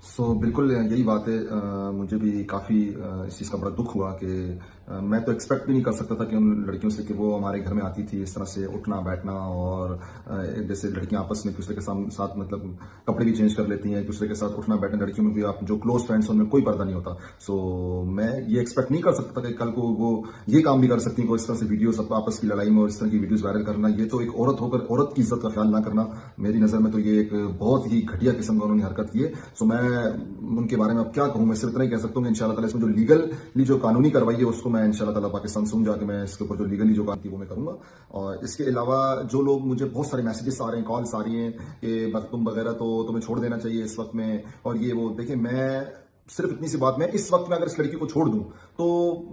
बिल्कुल यही बात है। मुझे भी काफ़ी इस चीज़ का बड़ा दुख हुआ कि मैं तो एक्सपेक्ट भी नहीं कर सकता था कि उन लड़कियों से कि वो हमारे घर में आती थी इस तरह से उठना बैठना और जैसे लड़कियां आपस में एक दूसरे के साथ मतलब कपड़े भी चेंज कर लेती हैं, एक दूसरे के साथ उठना बैठना, लड़कियों में भी आप जो क्लोज फ्रेंड्स हैं उनमें कोई पर्दा नहीं होता। मैं ये एक्सपेक्ट नहीं कर सकता था कि कल को वो ये काम भी कर सकती हैं, कोई इस तरह से वीडियोस आपस की लड़ाई में और इस तरह की वीडियोस वायरल करना। ये तो एक औरत होकर औरत की इज्जत का ख्याल ना करना, मेरी नज़र में तो ये एक बहुत ही घटिया किस्म का उन्होंने हरकत की है। मैं उनके बारे में अब क्या कहूं, मैं सिर्फ इतना ही कह सकता हूं कि इंशाल्लाह ताला इसमें जो लीगली जो कानूनी कार्रवाई है उसको मैं इंशाल्लाह ताला पाकिस्तान से जाके मैं इसके ऊपर जो लीगली जो काम थी वो मैं करूंगा। और इसके अलावा जो लोग मुझे बहुत सारे मैसेजेस आ रहे हैं, कॉल्स आ रही हैं कि बस तुम वगैरह तो तुम्हें छोड़ देना चाहिए इस वक्त में और ये वो, देखिए मैं सिर्फ इतनी सी बात, मैं इस वक्त में अगर इस लड़की को छोड़ दूं तो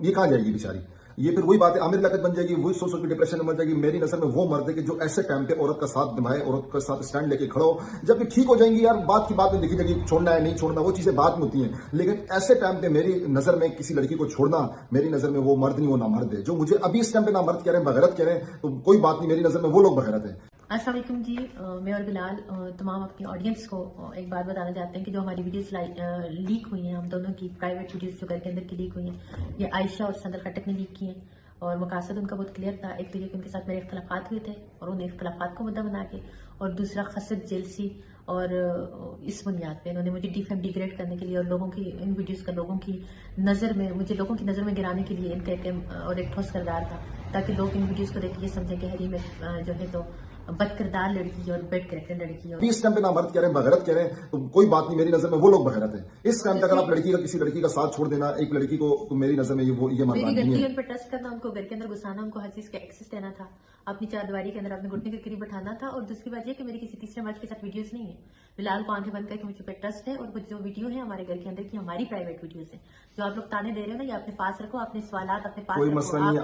ये कहां जाएगी बेचारी। ये फिर वही बात है, आमिर लियाकत बन जाएगी, वही सोच सोच के डिप्रेशन में बन जाएगी। मेरी नजर में वो मर्द है कि जो ऐसे टाइम पे औरत का साथ निभाए, औरत का साथ स्टैंड लेके खड़ो। जब ये ठीक हो जाएंगी यार, बात की बात में देखी जाएगी, छोड़ना है नहीं छोड़ना वो चीजें बात में होती हैं, लेकिन ऐसे टाइम पे मेरी नजर में किसी लड़की को छोड़ना, मेरी नजर में वो मर्द नहीं, वो नामर्द है। जो मुझे अभी इस टाइम पे नामर्द कह रहे हैं, बगैरत कह रहे हैं, तो कोई बात नहीं, मेरी नजर में वो लोग बगैरत है। अस्सलाम वालेकुम जी। मैं और बिलाल तमाम अपनी ऑडियंस को एक बात बताना चाहते हैं कि जो हमारी वीडियोस लीक हुई हैं, हम दोनों की प्राइवेट वीडियोस जो घर के अंदर की लीक हुई हैं, ये आयशा और सदर खटक ने लीक की हैं। और मकासद उनका बहुत क्लियर था, एक तो ये कि उनके साथ मेरे इख्तलाफात हुए थे और उन इख्तलाफात को मुद्दा बना के, और दूसरा खसत जेलसी, और इस बुनियाद पे इन्होंने मुझे डिग्रेड करने के लिए और लोगों की इन वीडियोस का लोगों की नज़र में, मुझे लोगों की नज़र में गिराने के लिए इनका एक ठोस किरदार था, ताकि लोग इन वीडियोस को देख के ये समझें कि हरी में जो है तो बदकिरदार लड़की और बेड करेक्टर लड़की और इस टाइम पे ना मर्द कह रहे हैं, बगैरत कह रहे हैं, तो कोई बात नहीं, मेरी नजर में वो लोग बगैरत है। इस टाइम पे अगर आप लड़की का किसी लड़की का साथ छोड़ देना एक लड़की को, तो मेरी नजर में ये मर्द मेरी नहीं गलती है। है उन पर ट्रस्ट करना, उनको घर के अंदर घुसाना, उनको हर चीज का एक्सेस देना था, अपनी चारदीवारी के अंदर अपने घुटने के करीब बैठाना था। और दूसरी बात यह कि मेरी किसी तीसरे मर्द के साथ वीडियोस नहीं है। फिलहाल को आंखें बंद करके मुझे पे ट्रस्ट है, और वो जो वीडियो है हमारे घर के अंदर की हमारी प्राइवेट वीडियोस है। जो आप लोग ताने दे रहे हो ना, ये अपने पास रखो, अपने सवाल अपने पास कोई रखो। मसला नहीं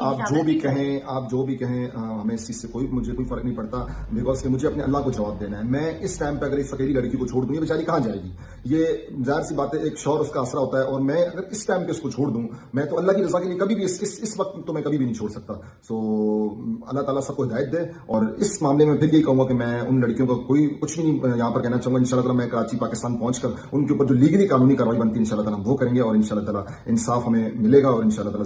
है, आप जो भी कहें, हमें इस चीज से मुझे कोई फर्क नहीं पड़ता, बिकॉज कि मुझे अपने अल्लाह को जवाब देना है। मैं इस टाइम पे अगर इस अकेली लड़की को छोड़ दूं, ये बेचारी कहां जाएगी। ये जाहिर सी बात है, एक शौहर उसका आसरा होता है, और मैं अगर इस टाइम पे इसको छोड़ दूं, मैं तो अल्लाह की रजा के लिए कभी भी इस वक्त तो मैं कभी भी नहीं छोड़ सकता। अल्लाह ताला सबको हिदायत दे। और इस मामले में फिर यही कहूंगा कि मैं उन लड़कियों का कोई कुछ भी नहीं यहाँ पर कहना चाहूंगा। इंशाल्लाह ताला मैं कराची पाकिस्तान पहुंचकर उनके ऊपर जो लीगली कानूनी कार्रवाई बनती है इंशाल्लाह ताला हम वो करेंगे, और इंशाल्लाह ताला इंसाफ हमें मिलेगा, और इंशाल्लाह ताला